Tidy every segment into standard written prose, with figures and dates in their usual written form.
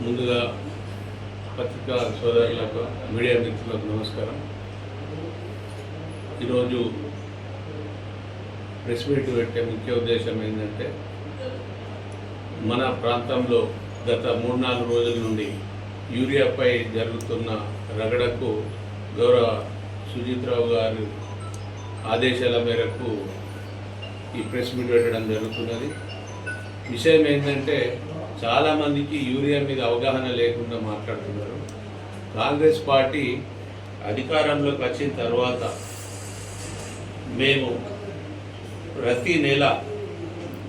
ముందుగా పత్రికా సోదరులకు మీడియా మిత్రులకు నమస్కారం. ఈరోజు ప్రెస్ మీట్ పెట్టే ముఖ్య ఉద్దేశం ఏంటంటే, మన ప్రాంతంలో గత 3-4 రోజుల నుండి యూరియాపై జరుగుతున్న రగడకు గౌరవ సుజిత్ రావు గారి ఆదేశాల మేరకు ఈ ప్రెస్ మీట్ పెట్టడం జరుగుతున్నది. విషయం ఏంటంటే, చాలామందికి యూరియా మీద అవగాహన లేకుండా మాట్లాడుతున్నారు. కాంగ్రెస్ పార్టీ అధికారంలోకి వచ్చిన తర్వాత మేము ప్రతి నెల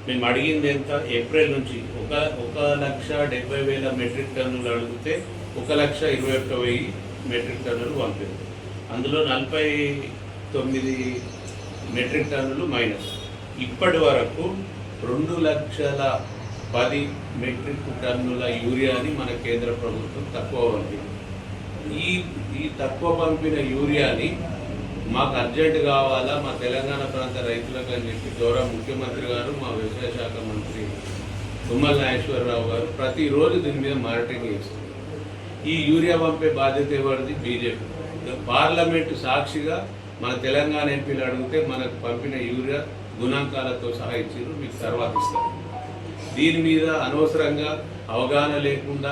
మేము అడిగింది ఎంత, ఏప్రిల్ నుంచి 1,70,000 మెట్రిక్ టన్నులు అడిగితే 1,21,000 మెట్రిక్ టన్నులు పంపింది. అందులో 49 మెట్రిక్ టన్నులు మైనస్. ఇప్పటి వరకు 2,10,000 మెట్రిక్ టన్నుల యూరియాని మన కేంద్ర ప్రభుత్వం తక్కువ పంపింది. ఈ తక్కువ పంపిన యూరియాని మాకు అర్జెంట్ కావాలా మా తెలంగాణ ప్రాంత రైతులకు అని చెప్పి గౌరవ ముఖ్యమంత్రి గారు, మా వ్యవసాయ శాఖ మంత్రి తుమ్మల నాగేశ్వరరావు గారు ప్రతిరోజు దీని మీద మానిటరింగ్ చేస్తారు. ఈ యూరియా పంపే బాధ్యత ఎవరిది? బీజేపీ. పార్లమెంటు సాక్షిగా మన తెలంగాణ ఎంపీలు అడిగితే మనకు పంపిన యూరియా గుణాంకాలతో సహా ఇచ్చారు, మీకు తర్వాత ఇస్తారు. దీని మీద అనవసరంగా అవగాహన లేకుండా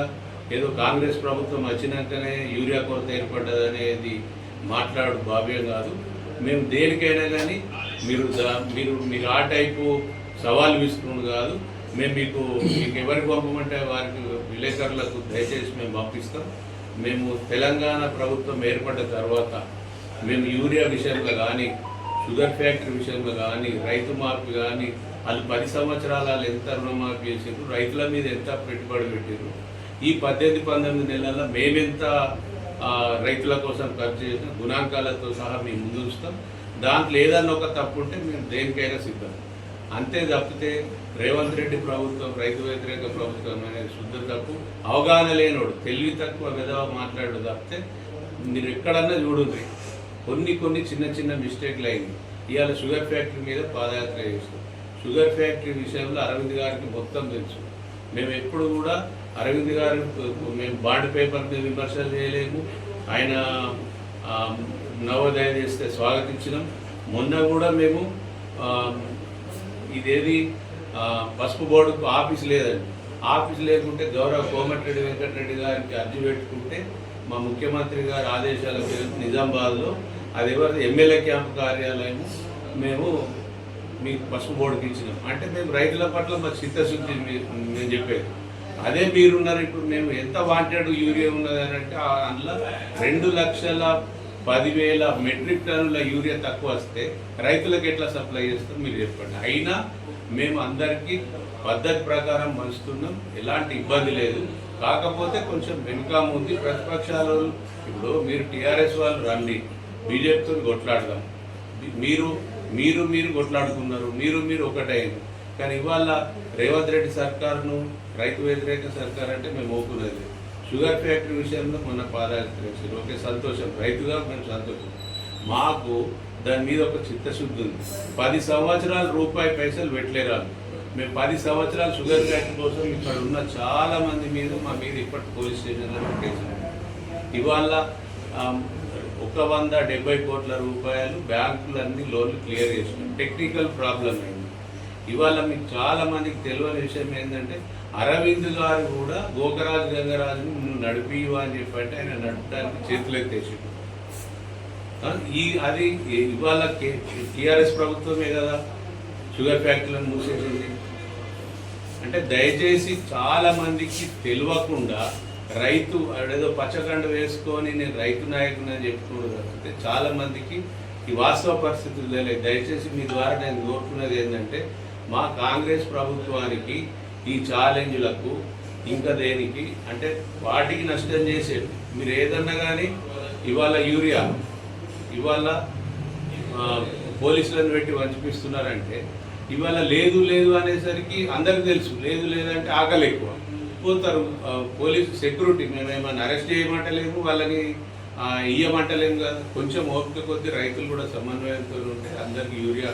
ఏదో కాంగ్రెస్ ప్రభుత్వం వచ్చినాకనే యూరియా కొరత ఏర్పడ్డదనేది మాట్లాడు భావ్యం కాదు. మేము దేనికైనా కానీ మీరు ఆ టైపు సవాల్ విసుకుని కాదు. మేము మీకు ఎవరికి పంపమంటే వారికి విలేకరులకు దయచేసి మేము పంపిస్తాం. మేము తెలంగాణ ప్రభుత్వం ఏర్పడ్డ తర్వాత మేము యూరియా విషయంలో కానీ, షుగర్ ఫ్యాక్టరీ విషయంలో కానీ, రైతు మాఫీ కానీ, వాళ్ళు 10 సంవత్సరాలు వాళ్ళు ఎంత రుణమాఫీ చేసారు, రైతుల మీద ఎంత పెట్టుబడి పెట్టారు, ఈ 18-19 నెలల్లో మేమెంత రైతుల కోసం ఖర్చు చేసిన గుణాంకాలతో సహా మేము ముందు ఉంచుతాం. దాంట్లో ఏదన్నా ఒక తప్పు ఉంటే మేము దేనికైనా సిద్ధం. అంతే తప్పితే రేవంత్ రెడ్డి ప్రభుత్వం రైతు వ్యతిరేక ప్రభుత్వం అనేది శుద్ధ తప్పు. అవగాహన లేనోడు, తెలివి తక్కువ విధవ మాట్లాడు తప్పితే మీరు ఎక్కడన్నా చూడండి కొన్ని చిన్న మిస్టేక్లు అయింది. ఇవాళ షుగర్ ఫ్యాక్టరీ మీద పాదయాత్ర చేస్తాం. షుగర్ ఫ్యాక్టరీ విషయంలో అరవింద్ గారికి మొత్తం తెలుసు. మేము ఎప్పుడు కూడా అరవింద్ గారు మేము బాండ్ పేపర్ మీద విమర్శలు చేయలేము. ఆయన నవోదయ చేస్తే స్వాగతించినాం. మొన్న కూడా మేము ఇదేది పసుపు బోర్డుకు ఆఫీస్ లేదండి. ఆఫీస్ లేకుంటే గౌరవ కోమటిరెడ్డి వెంకటరెడ్డి గారికి అర్జీ పెట్టుకుంటే మా ముఖ్యమంత్రి గారి ఆదేశాల పేరు నిజామాబాద్లో అది ఎవరిది ఎమ్మెల్యే క్యాంప్ కార్యాలయం మేము మీకు పసుపు బోర్డుకి ఇచ్చినాం. అంటే మేము రైతుల పట్ల మా చిత్తశుద్ధి మేము చెప్పేది అదే. మీరున్నారు ఇప్పుడు మేము ఎంత వాంటెడ్ యూరియా ఉన్నదని అంటే అందులో 2,10,000 మెట్రిక్ టన్నుల యూరియా తక్కువ వస్తే రైతులకు ఎట్లా సప్లై చేస్తాం మీరు చెప్పండి. అయినా మేము అందరికీ పద్ధతి ప్రకారం పంచుతున్నాం, ఎలాంటి ఇబ్బంది లేదు. కాకపోతే కొంచెం వెనుక ముందు ప్రతిపక్షాలు ఇప్పుడు మీరు టీఆర్ఎస్ వాళ్ళు రండి, బీజేపీతో కొట్లాడదాం. మీరు కొట్లాడుకున్నారు, మీరు ఒకటైంది. కానీ ఇవాళ రేవంత్ రెడ్డి సర్కారును రైతు వ్యతిరేక సర్కార్ అంటే మేము ఒప్పుకునేది. షుగర్ ఫ్యాక్టరీ విషయంలో మొన్న పాదయాత్ర చేశారు, ఓకే సంతోషం, రైతుగా మేము సంతోషం. మాకు దాని మీద ఒక చిత్తశుద్ధి ఉంది. 10 సంవత్సరాలు రూపాయి పైసలు పెట్టలేరాలు. మేము 10 సంవత్సరాలు షుగర్ ఫ్యాక్టరీ కోసం ఇక్కడ ఉన్న చాలా మంది మీద మా మీద ఇప్పటి పోలీస్ స్టేషన్లో పెట్టేసాం. ఇవాళ 170 కోట్ల రూపాయలు బ్యాంకులన్నీ లోన్లు క్లియర్ చేసినాం. టెక్నికల్ ప్రాబ్లం అయింది. ఇవాళ మీకు చాలా మందికి తెలియని విషయం ఏంటంటే, అరవింద్ గారు కూడా గోకరాజు గంగరాజుని నువ్వు నడిపివా అని చెప్పంటే ఆయన నడపడానికి చేతులు ఎత్తేసాడు. అది ఇవాళ టీఆర్ఎస్ ప్రభుత్వమే కదా షుగర్ ఫ్యాక్టరీలను మూసేసింది. అంటే దయచేసి చాలా మందికి తెలియకుండా రైతు ఏదో పచ్చకండ వేసుకొని నేను రైతు నాయకుని అని చెప్పుకోవడం తప్పితే చాలా మందికి ఈ వాస్తవ పరిస్థితులు తెలియదు. దయచేసి మీ ద్వారా నేను కోరుకున్నది ఏంటంటే, మా కాంగ్రెస్ ప్రభుత్వానికి ఈ ఛాలెంజ్లకు ఇంకా దేనికి అంటే వాటికి నష్టం చేసేది. మీరు ఏదన్నా కానీ ఇవాళ యూరియా ఇవాళ పోలీసులను పెట్టి వంచిపిస్తున్నారంటే, ఇవాళ లేదు అనేసరికి అందరికి తెలుసు. లేదంటే ఆకలి ఎక్కువ పోతారు. పోలీసు సెక్యూరిటీ మేమేమన్నా అరెస్ట్ చేయమంటలేము, వాళ్ళని ఇయ్యమంటలేము కదా. కొంచెం ఓపిక కొద్ది రైతులు కూడా సమన్వయంతో ఉంటే అందరికీ యూరియా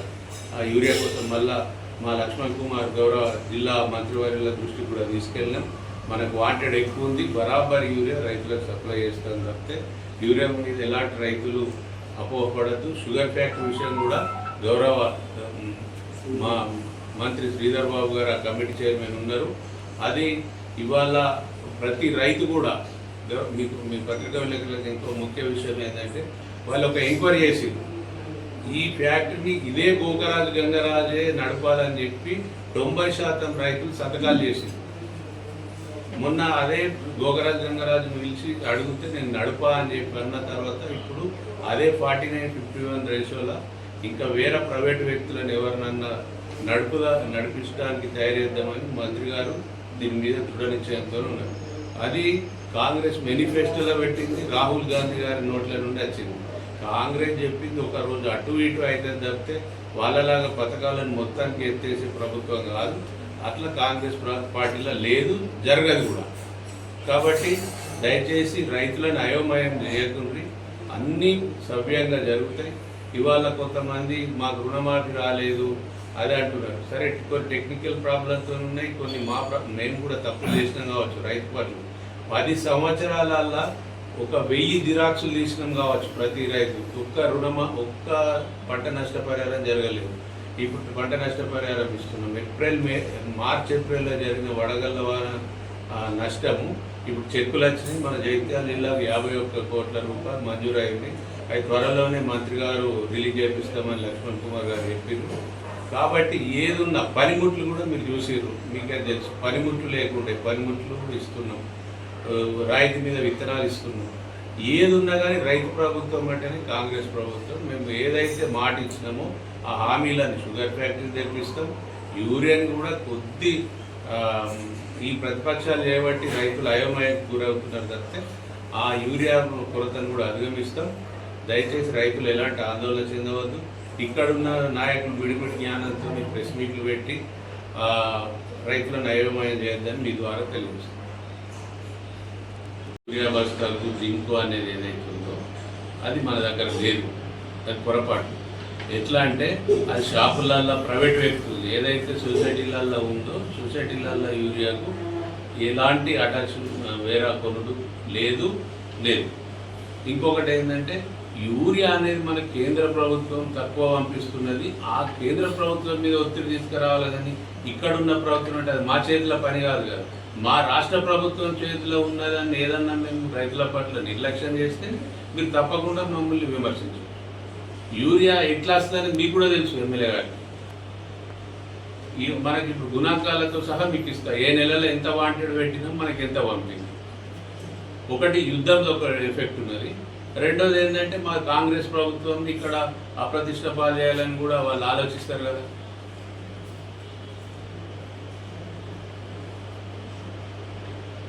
కోసం మళ్ళా మా లక్ష్మణ్ కుమార్ గౌరవ జిల్లా మంత్రివర్యుల దృష్టికి కూడా తీసుకెళ్ళినాం. మనకు వాంటెడ్ ఎక్కువ ఉంది, బరాబర్ యూరియా రైతులకు సప్లై చేస్తాం తప్పితే యూరియా మీద ఎలాంటి రైతులు అపోహపడద్దు. షుగర్ ఫ్యాక్టరీ విషయం కూడా గౌరవ మా మంత్రి శ్రీధర్ బాబు గారు ఆ కమిటీ చైర్మన్ ఉన్నారు. అది ఇవాళ ప్రతి రైతు కూడా మీకు మీ పత్రికా విలేకరులకు ఇంకో ముఖ్య విషయం ఏంటంటే వాళ్ళు ఒక ఎంక్వైరీ చేసింది, ఈ ఫ్యాక్టరీని ఇదే గోకరాజు గంగరాజే నడపాలని చెప్పి 90% రైతులు సంతకాలు చేసింది. మొన్న అదే గోకరాజు గంగరాజు పిలిచి అడిగితే నేను నడపా అని చెప్పి అన్న తర్వాత ఇప్పుడు అదే 49:51 రేషియోలో ఇంకా వేరే ప్రైవేట్ వ్యక్తులను ఎవరినన్నా నడిపించడానికి తయారు చేద్దామని మంత్రి గారు దీని మీద దృఢ నిశ్చయంతో ఉన్నారు. అది కాంగ్రెస్ మేనిఫెస్టోలో పెట్టింది, రాహుల్ గాంధీ గారి నోట్ల నుండి వచ్చింది. కాంగ్రెస్ చెప్పింది ఒక రోజు అటు ఇటు అయితే తప్పితే వాళ్ళలాగా పథకాలను మొత్తానికి ఎత్తేసే ప్రభుత్వం కాదు. అట్లా కాంగ్రెస్ పార్టీలో లేదు, జరగదు కూడా. కాబట్టి దయచేసి రైతులను అయోమయం చేయకుండా అన్నీ సవ్యంగా జరుగుతాయి. ఇవాళ కొంతమంది మాకు రుణమాఫీ రాలేదు అదే అంటున్నారు. సరే, కొన్ని టెక్నికల్ ప్రాబ్లమ్స్ ఉన్నాయి, కొన్ని మేము కూడా తప్పులు చేసినాం కావచ్చు. రైతు పనులు 10 సంవత్సరాలల్లా 1000 జిరాక్సులు తీసినాం కావచ్చు ప్రతి రైతు. ఒక్క పంట నష్టపరిహారం జరగలేదు. ఇప్పుడు పంట నష్టపరిహారం ఇస్తున్నాం. మార్చ్ ఏప్రిల్లో జరిగిన వడగళ్ల వాన నష్టము ఇప్పుడు చెక్కులు వచ్చినాయి. మన జైత్యాల జిల్లాకు 51 కోట్ల రూపాయలు మంజూరైంది. అవి త్వరలోనే మంత్రి గారు రిలీజ్ చేపిస్తామని లక్ష్మణ్ కుమార్ గారు చెప్పారు. కాబట్టి ఏదున్నా పనిముట్లు కూడా మీరు చూసారు, మీకే తెలుసు. పనిముట్లు లేకుండే పనిముట్లు ఇస్తున్నాం, రాయితీ మీద విత్తనాలు ఇస్తున్నాం. ఏది ఉన్నా కానీ రైతు ప్రభుత్వం అంటేనే కాంగ్రెస్ ప్రభుత్వం. మేము ఏదైతే మాట ఇచ్చినామో ఆ హామీలను షుగర్ ఫ్యాక్టరీ తెప్పిస్తాం. యూరియాని కూడా ఈ ప్రతిపక్షాలు చేయబట్టి రైతులు అయోమయానికి గురవుతున్నారు తప్పితే ఆ యూరియా కొరతను కూడా అధిగమిస్తాం. దయచేసి రైతులు ఎలాంటి ఆందోళన చెందవద్దు. ఇక్కడున్న నాయకులు విడిమిడి జ్ఞానంతో ప్రెస్ మీట్లు పెట్టి రైతులను అయోమయం చేయొద్దని మీ ద్వారా తెలియజేస్తాం. యూరియా బస్తాలకు జింకు అనేది ఏదైతే ఉందో అది మన దగ్గర లేదు, అది పొరపాటు. ఎట్లా అంటే అది షాపులల్లో ప్రైవేట్ వ్యక్తులు ఏదైతే సొసైటీలల్లో ఉందో సొసైటీలల్లో యూరియాకు ఎలాంటి అటాచ్మెంట్ వేరే కొనుడు లేదు. ఇంకొకటి ఏంటంటే యూరియా అనేది మన కేంద్ర ప్రభుత్వం తక్కువ పంపిస్తున్నది. ఆ కేంద్ర ప్రభుత్వం మీద ఒత్తిడి తీసుకురావాలి కానీ ఇక్కడున్న ప్రభుత్వం అంటే అది మా చేతిలో పని కాదు కదా. మా రాష్ట్ర ప్రభుత్వం చేతిలో ఉన్నదాన్ని ఏదన్నా మేము రైతుల పట్ల నిర్లక్ష్యం చేస్తే మీరు తప్పకుండా మమ్మల్ని విమర్శించారు. యూరియా ఎట్లా వస్తుందని మీకు కూడా తెలుసు. ఎమ్మెల్యే గారికి మనకి ఇప్పుడు గుణాంకాలతో సహా మీకు ఇస్తా. ఏ నెలలో ఎంత వాంటెడ్ పెట్టినా మనకి ఎంత పంపింది. ఒకటి యుద్ధంతో ఒక ఎఫెక్ట్ ఉన్నది. రెండోది ఏంటంటే మా కాంగ్రెస్ ప్రభుత్వం ఇక్కడ అప్రతిష్ట పాలు చేయాలని కూడా వాళ్ళు ఆలోచిస్తారు కదా.